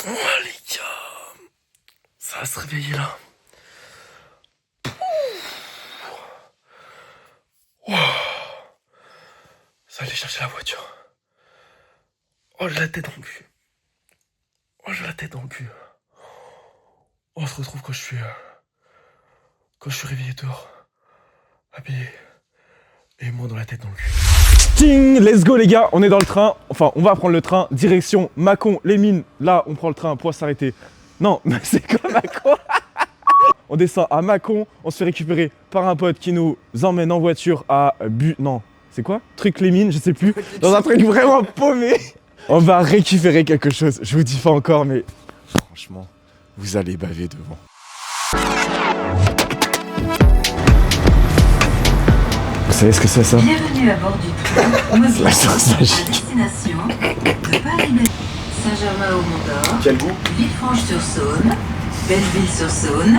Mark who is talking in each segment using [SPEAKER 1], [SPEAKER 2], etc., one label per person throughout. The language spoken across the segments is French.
[SPEAKER 1] Les gars, ça va se réveiller là. Ça va aller chercher la voiture. Oh, j'ai la tête dans le cul. Oh, j'ai la tête dans le cul. Oh, on se retrouve quand je suis réveillé dehors, habillé, et moi dans la tête dans le cul. Ting, let's go les gars, on est dans le train. Enfin, on va prendre le train, direction Mâcon, les mines. Là, on prend le train pour s'arrêter. Non, mais c'est quoi Mâcon? On descend à Mâcon, on se fait récupérer par un pote qui nous emmène en voiture à Non, c'est quoi? Truc les mines, je sais plus. Dans un truc vraiment paumé. On va récupérer quelque chose. Je vous dis pas encore, mais franchement, vous allez baver devant. Vous savez ce que c'est ça?
[SPEAKER 2] Bienvenue à bord du train Mobile
[SPEAKER 1] La sauce
[SPEAKER 2] à
[SPEAKER 1] magique.
[SPEAKER 2] destination de Paris, Saint-Germain-au-Mont-d'Or,
[SPEAKER 1] Quel goût?
[SPEAKER 2] Villefranche-sur-Saône, Belleville-sur-Saône,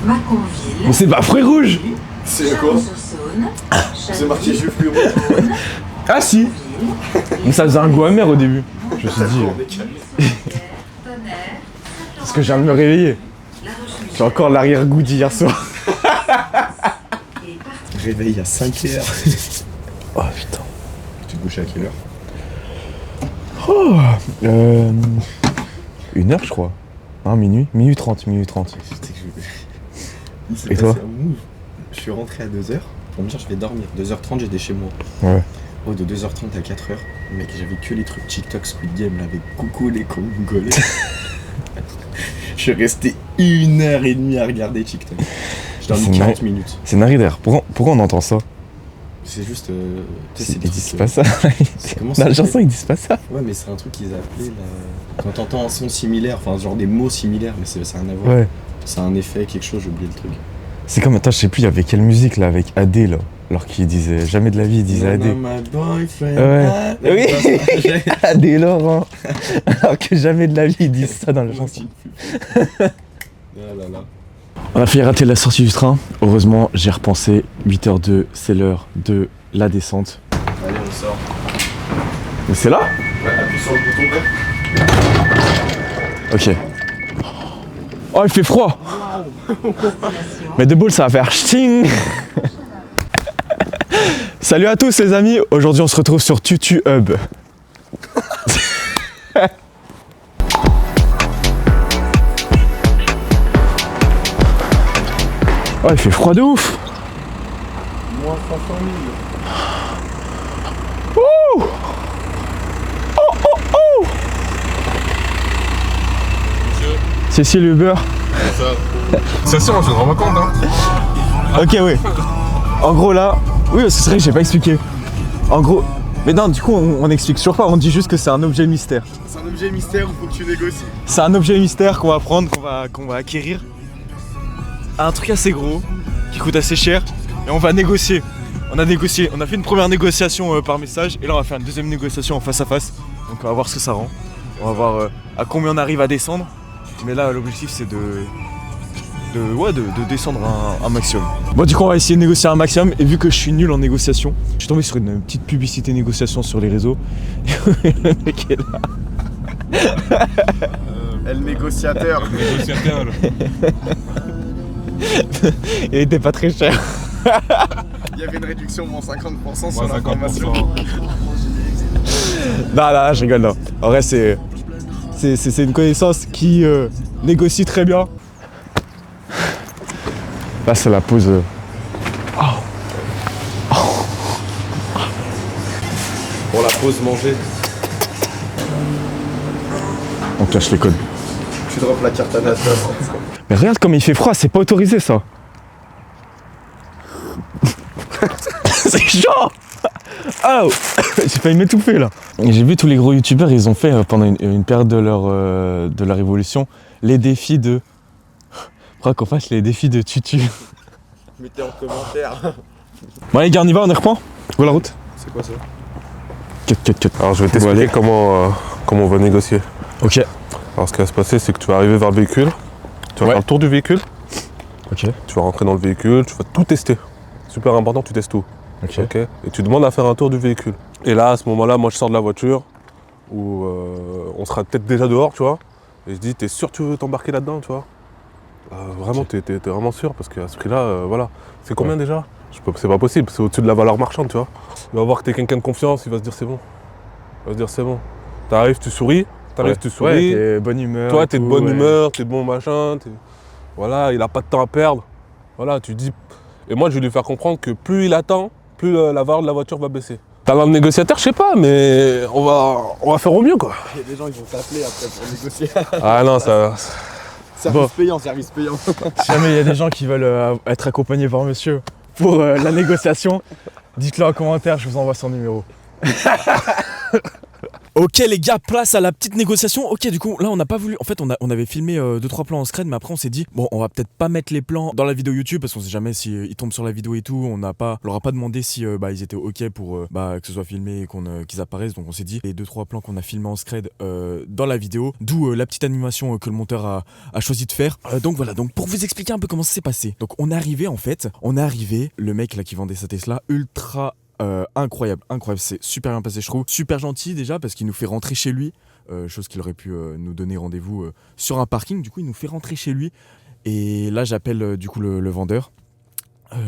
[SPEAKER 2] Mâconville.
[SPEAKER 1] Mais c'est pas fruits rouges!
[SPEAKER 3] C'est quoi?
[SPEAKER 2] Chalon-sur-Saône,
[SPEAKER 3] C'est marqué jus fruits rouges.
[SPEAKER 2] Châteauroux,
[SPEAKER 1] Ah si! Mais ça faisait un goût amer au début. Je me suis dit,
[SPEAKER 2] Tonnerre,
[SPEAKER 1] parce que j'ai viens de me réveiller.
[SPEAKER 2] La Roche-Mignon
[SPEAKER 1] J'ai encore l'arrière-goût d'hier soir.
[SPEAKER 2] et partie.
[SPEAKER 3] Réveil à 5h.
[SPEAKER 1] Oh putain.
[SPEAKER 3] Tu te couches à quelle heure?
[SPEAKER 1] Oh, 1h je crois. Hein, minuit 30. Et toi?
[SPEAKER 3] Je suis rentré à 2h pour me dire je vais dormir. 2h30 j'étais chez moi.
[SPEAKER 1] Ouais.
[SPEAKER 3] Oh, de 2h30 à 4h, mec, j'avais que les trucs TikTok Squid Game là avec coucou les Congolais. Je suis resté 1h30 à regarder TikTok. J'ai dormi 40 minutes.
[SPEAKER 1] C'est Naridaire. Pourquoi on entend ça?
[SPEAKER 3] C'est juste. Tu sais, c'est
[SPEAKER 1] Ils
[SPEAKER 3] des
[SPEAKER 1] disent
[SPEAKER 3] trucs,
[SPEAKER 1] pas ça.
[SPEAKER 3] comment
[SPEAKER 1] Dans
[SPEAKER 3] ça
[SPEAKER 1] la chanson,
[SPEAKER 3] s'appelle?
[SPEAKER 1] ils disent pas ça.
[SPEAKER 3] Ouais, mais c'est un truc qu'ils appelaient là. Quand t'entends un son similaire, enfin genre des mots similaires, mais ça a rien à voir.
[SPEAKER 1] Ouais.
[SPEAKER 3] C'est un effet, quelque chose, j'ai oublié le truc.
[SPEAKER 1] C'est comme, attends, je sais plus, il y avait quelle musique là avec AD là. Alors qu'il disait jamais de la vie, il disait AD.
[SPEAKER 3] My boyfriend.
[SPEAKER 1] Ouais. Oui.
[SPEAKER 3] Oui.
[SPEAKER 1] AD Laurent. Alors que jamais de la vie, ils disent ça dans la chanson.
[SPEAKER 3] Ah là là.
[SPEAKER 1] On a failli rater la sortie du train. Heureusement, j'ai repensé. 8h02, c'est l'heure de la descente.
[SPEAKER 3] Allez, on sort.
[SPEAKER 1] Mais c'est là?
[SPEAKER 3] Ouais, appuie sur le bouton vert.
[SPEAKER 1] Ok. Oh, il fait froid. Mais de boule, ça va faire ch'ting. Salut à tous les amis. Aujourd'hui, on se retrouve sur Tutu Hub. Oh, il fait froid de ouf.
[SPEAKER 3] Moins 500 000.
[SPEAKER 1] Ouh. Oh. Cécile Uber.
[SPEAKER 4] C'est sûr, on se rend pas compte, hein.
[SPEAKER 1] Ok, oui. En gros, là... Oui, c'est vrai que j'ai pas expliqué. En gros... Mais non, du coup, on explique toujours pas. On dit juste que c'est un objet mystère.
[SPEAKER 3] C'est un objet mystère où faut que tu négocies.
[SPEAKER 1] C'est un objet mystère qu'on va prendre, qu'on va acquérir. Un truc assez gros, qui coûte assez cher. Et on va négocier. On a négocié. On a fait une première négociation par message. Et là, on va faire une deuxième négociation en face à face. Donc, on va voir ce que ça rend. On va voir à combien on arrive à descendre. Mais là, l'objectif, c'est de descendre un maximum. Bon, du coup, on va essayer de négocier un maximum. Et vu que je suis nul en négociation, je suis tombé sur une petite publicité négociation sur les réseaux. Le mec est là.
[SPEAKER 3] Elle négociateur.
[SPEAKER 4] Négociateur, là.
[SPEAKER 1] Il était pas très cher.
[SPEAKER 3] Il y avait une réduction moins 50% sur
[SPEAKER 4] Moins
[SPEAKER 3] l'information.
[SPEAKER 4] 50%.
[SPEAKER 1] Non, je rigole, non. En vrai, c'est une connaissance qui négocie très bien. Là, c'est la pause.
[SPEAKER 3] Pour la pause manger,
[SPEAKER 1] On cache les codes.
[SPEAKER 3] tu drops la carte Anastasia.
[SPEAKER 1] Mais regarde comme il fait froid, c'est pas autorisé ça. C'est chaud. Oh. J'ai failli m'étouffer là. Et j'ai vu tous les gros youtubeurs, ils ont fait pendant une période de leur évolution les défis de... Faudra qu'on fasse les défis de tutu.
[SPEAKER 3] Mettez en commentaire.
[SPEAKER 1] Bon les gars, on y va, on y reprend. Go la route.
[SPEAKER 3] C'est quoi ça?
[SPEAKER 1] Cut.
[SPEAKER 4] Alors, je vais t'expliquer comment on va négocier.
[SPEAKER 1] Ok.
[SPEAKER 4] Alors, ce qui va se passer, c'est que tu vas arriver vers le véhicule. Tu vas
[SPEAKER 1] Ouais.
[SPEAKER 4] faire le tour du véhicule.
[SPEAKER 1] Ok.
[SPEAKER 4] Tu vas rentrer dans le véhicule. Tu vas tout tester. Super important, tu testes tout.
[SPEAKER 1] Ok.
[SPEAKER 4] Ok. Et tu demandes à faire un tour du véhicule. Et là, à ce moment-là, moi, je sors de la voiture. Où on sera peut-être déjà dehors, tu vois. Et je dis, t'es sûr que tu veux t'embarquer là-dedans, tu vois? Vraiment, t'es vraiment sûr? Parce qu'à ce prix-là, voilà. C'est combien déjà? C'est pas possible, c'est au-dessus de la valeur marchande, tu vois. Il va voir que t'es quelqu'un de confiance, il va se dire c'est bon. Il va se dire c'est bon. T'arrives, tu souris,
[SPEAKER 1] Ouais,
[SPEAKER 4] t'es
[SPEAKER 1] t'es bonne humeur.
[SPEAKER 4] toi,
[SPEAKER 1] et
[SPEAKER 4] t'es de
[SPEAKER 1] tout,
[SPEAKER 4] bonne
[SPEAKER 1] ouais.
[SPEAKER 4] humeur, t'es de bon machin. Voilà, il a pas de temps à perdre. Voilà, tu dis. Et moi, je vais lui faire comprendre que plus il attend, plus la valeur de la voiture va baisser. Talent de négociateur, je sais pas, mais on va faire au mieux, quoi.
[SPEAKER 3] Il y a des gens qui vont t'appeler après pour négocier.
[SPEAKER 4] Ah non, ça.
[SPEAKER 3] Service payant, service payant.
[SPEAKER 1] Si jamais il y a des gens qui veulent être accompagnés par monsieur pour la négociation, dites-le en commentaire, je vous envoie son numéro. Ok les gars, place à la petite négociation. Ok, du coup là on n'a pas voulu, en fait on avait filmé 2-3 plans en scred, mais après on s'est dit bon, on va peut-être pas mettre les plans dans la vidéo YouTube parce qu'on sait jamais si ils tombent sur la vidéo et tout. On leur a pas demandé si ils étaient ok pour que ce soit filmé et qu'ils apparaissent. Donc on s'est dit les 2-3 plans qu'on a filmé en scred dans la vidéo, d'où la petite animation que le monteur a choisi de faire. Donc voilà, donc pour vous expliquer un peu comment ça s'est passé. Donc on est arrivé, le mec là qui vendait sa Tesla ultra incroyable, c'est super bien passé je trouve, super gentil déjà parce qu'il nous fait rentrer chez lui, chose qu'il aurait pu nous donner rendez-vous sur un parking. Du coup il nous fait rentrer chez lui et là j'appelle du coup le vendeur,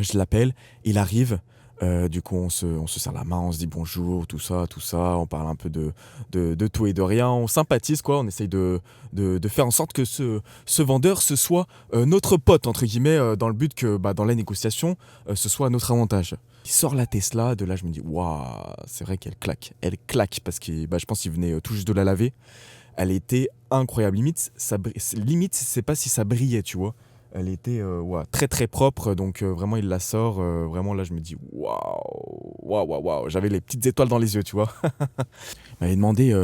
[SPEAKER 1] je l'appelle, il arrive, du coup on se serre la main, on se dit bonjour, tout ça, on parle un peu de tout et de rien, on sympathise quoi, on essaye de faire en sorte que ce vendeur ce soit notre pote entre guillemets, dans le but que dans la négociation ce soit à notre avantage. Il sort la Tesla, de là je me dis waouh, c'est vrai qu'elle claque, parce que je pense qu'il venait tout juste de la laver. Elle était incroyable, limite c'est pas si ça brillait, tu vois. Elle était très très propre, donc vraiment il la sort, vraiment là je me dis waouh, j'avais les petites étoiles dans les yeux, tu vois. Il m'avait demandé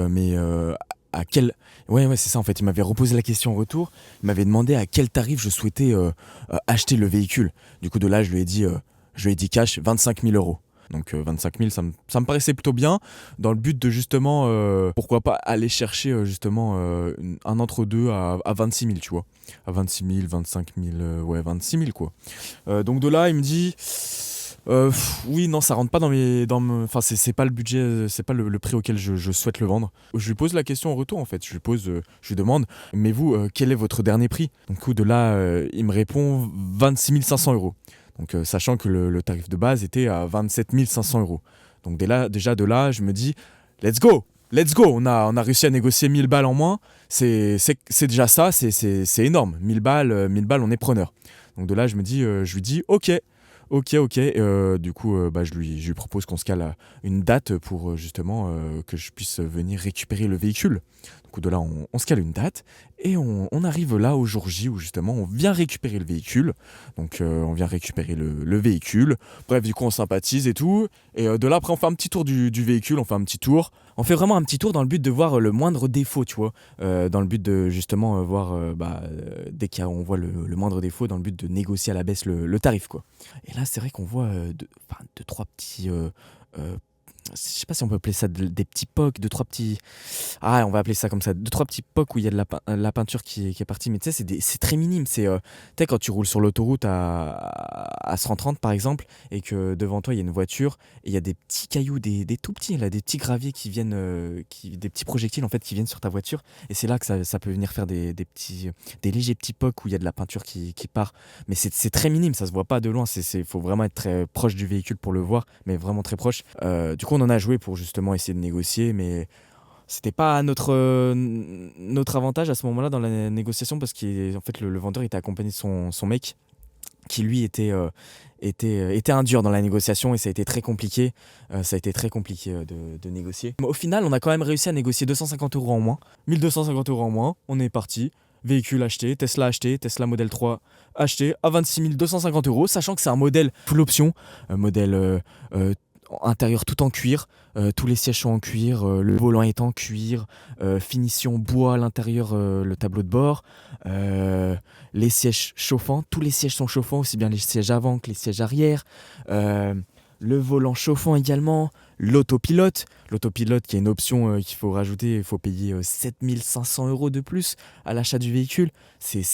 [SPEAKER 1] à quel... Ouais c'est ça en fait, il m'avait reposé la question en retour, il m'avait demandé à quel tarif je souhaitais acheter le véhicule. Du coup de là je lui ai dit cash 25 000 euros. Donc 25 000, ça me paraissait plutôt bien, dans le but de justement, pourquoi pas aller chercher justement un entre-deux à 26 000, tu vois. À 26 000, 25 000, 26 000 quoi. Donc de là, il me dit, oui, non, ça rentre pas enfin c'est pas le budget, c'est pas le prix auquel je souhaite le vendre. Je lui pose la question en retour en fait, je lui demande, mais vous, quel est votre dernier prix? Donc de là, il me répond 26 500 euros. Donc sachant que le tarif de base était à 27 500 euros. Donc déjà de là, je me dis, let's go, on a réussi à négocier 1000 balles en moins, c'est déjà ça, c'est énorme, 1000 balles, on est preneur. Donc de là, je lui dis, ok. Du coup, je lui propose qu'on se cale une date pour justement que je puisse venir récupérer le véhicule. Du coup, de là, on se cale une date et on arrive là au jour J où justement on vient récupérer le véhicule. Donc, on vient récupérer le véhicule. Bref, du coup, on sympathise et tout. Et de là, après, on fait un petit tour du véhicule, on fait un petit tour. On fait vraiment un petit tour dans le but de voir le moindre défaut, tu vois. Dans le but de justement voir, dès qu'on voit le moindre défaut, dans le but de négocier à la baisse le tarif, quoi. Et là, c'est vrai qu'on voit deux, trois petits... je sais pas si on peut appeler ça des petits pocs, deux, trois petits... Ah, on va appeler ça comme ça. Deux, trois petits pocs où il y a de la peinture qui est partie. Mais tu sais, c'est très minime. C'est, tu sais, quand tu roules sur l'autoroute à 130 par exemple, et que devant toi, il y a une voiture, et il y a des petits cailloux, des tout petits, là, des petits graviers qui viennent... des petits projectiles, en fait, qui viennent sur ta voiture. Et c'est là que ça peut venir faire des légers petits pocs où il y a de la peinture qui part. Mais c'est très minime, ça se voit pas de loin. Faut vraiment être très proche du véhicule pour le voir, mais vraiment très proche. Du coup, on en a joué pour justement essayer de négocier, mais c'était pas à notre avantage à ce moment-là dans la négociation parce qu'en fait le vendeur était accompagné de son mec qui lui était un dur dans la négociation et ça a été très compliqué. De négocier. Mais au final, on a quand même réussi à négocier 250 euros en moins, 1250 euros en moins. On est parti. Véhicule acheté, Tesla Model 3 acheté à 26 250 euros, sachant que c'est un modèle full option, modèle intérieur tout en cuir, tous les sièges sont en cuir, le volant est en cuir, finition bois à l'intérieur, le tableau de bord, les sièges chauffants, tous les sièges sont chauffants, aussi bien les sièges avant que les sièges arrière, le volant chauffant également, l'autopilote qui est une option qu'il faut rajouter, il faut payer 7500 euros de plus à l'achat du véhicule. C'est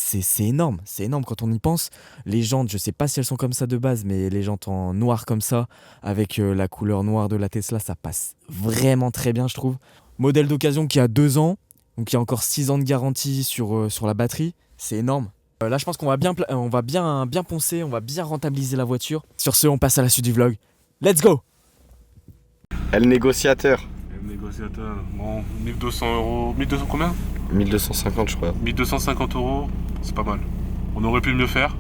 [SPEAKER 1] énorme quand on y pense. Les jantes, je sais pas si elles sont comme ça de base, mais les jantes en noir comme ça, avec la couleur noire de la Tesla, ça passe vraiment très bien je trouve. Modèle d'occasion qui a 2 ans,
[SPEAKER 5] Donc il y a encore 6 ans de garantie sur la batterie, c'est énorme. Là je pense qu'on va bien poncer, on va bien rentabiliser la voiture. Sur ce, on passe à la suite du vlog. Let's go!
[SPEAKER 3] Le négociateur.
[SPEAKER 4] Le négociateur, bon, 1200 €. 1200 combien?
[SPEAKER 3] 1250 je crois.
[SPEAKER 4] 1250 €, c'est pas mal. On aurait pu mieux faire.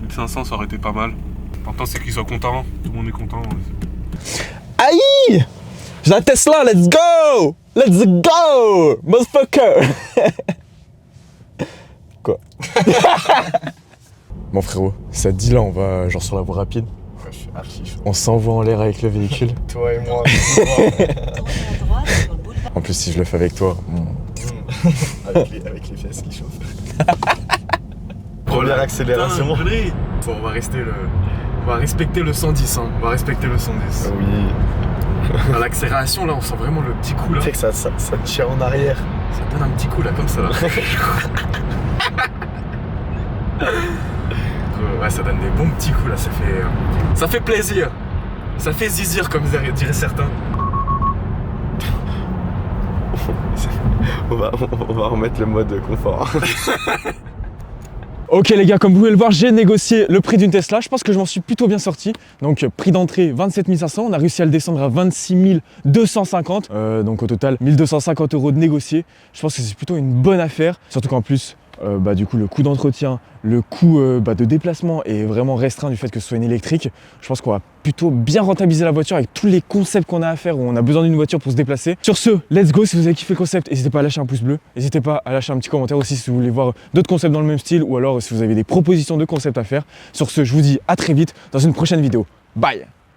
[SPEAKER 4] 1500 ça aurait été pas mal. L'important c'est qu'ils soient contents, tout le monde est content.
[SPEAKER 1] Aïe! J'ai la Tesla, let's go! Let's go! Motherfucker! Quoi? Bon frérot, ça te dit là, on va genre sur la voie rapide.
[SPEAKER 3] Ouais, je suis archi chaud.
[SPEAKER 1] On s'envoie en l'air avec le véhicule.
[SPEAKER 3] Toi et moi.
[SPEAKER 2] Tournez à droite sur le boulevard.
[SPEAKER 1] En plus, si je le fais avec toi,
[SPEAKER 3] avec les fesses qui chauffent. Première accélération.
[SPEAKER 1] Bon, on va respecter le 110, hein. On va respecter le 110.
[SPEAKER 3] Oui.
[SPEAKER 1] À l'accélération, là, on sent vraiment le petit coup là.
[SPEAKER 3] Tu sais que ça tire en arrière.
[SPEAKER 1] Ça donne un petit coup là, comme ça là. Ouais, ça donne des bons petits coups là, ça fait plaisir. Ça fait zizir comme diraient certains.
[SPEAKER 3] On va remettre le mode confort.
[SPEAKER 1] Ok les gars, comme vous pouvez le voir, j'ai négocié le prix d'une Tesla. Je pense que je m'en suis plutôt bien sorti. Donc prix d'entrée 27 500, on a réussi à le descendre à 26 250. Donc au total 1250 € de négocié. Je pense que c'est plutôt une bonne affaire. Surtout qu'en plus, du coup le coût d'entretien, le coût de déplacement est vraiment restreint du fait que ce soit une électrique. Je pense qu'on va plutôt bien rentabiliser la voiture avec tous les concepts qu'on a à faire où on a besoin d'une voiture pour se déplacer. Sur ce, let's go. Si vous avez kiffé le concept, n'hésitez pas à lâcher un pouce bleu. N'hésitez pas à lâcher un petit commentaire aussi si vous voulez voir d'autres concepts dans le même style ou alors si vous avez des propositions de concepts à faire. Sur ce, je vous dis à très vite dans une prochaine vidéo. Bye!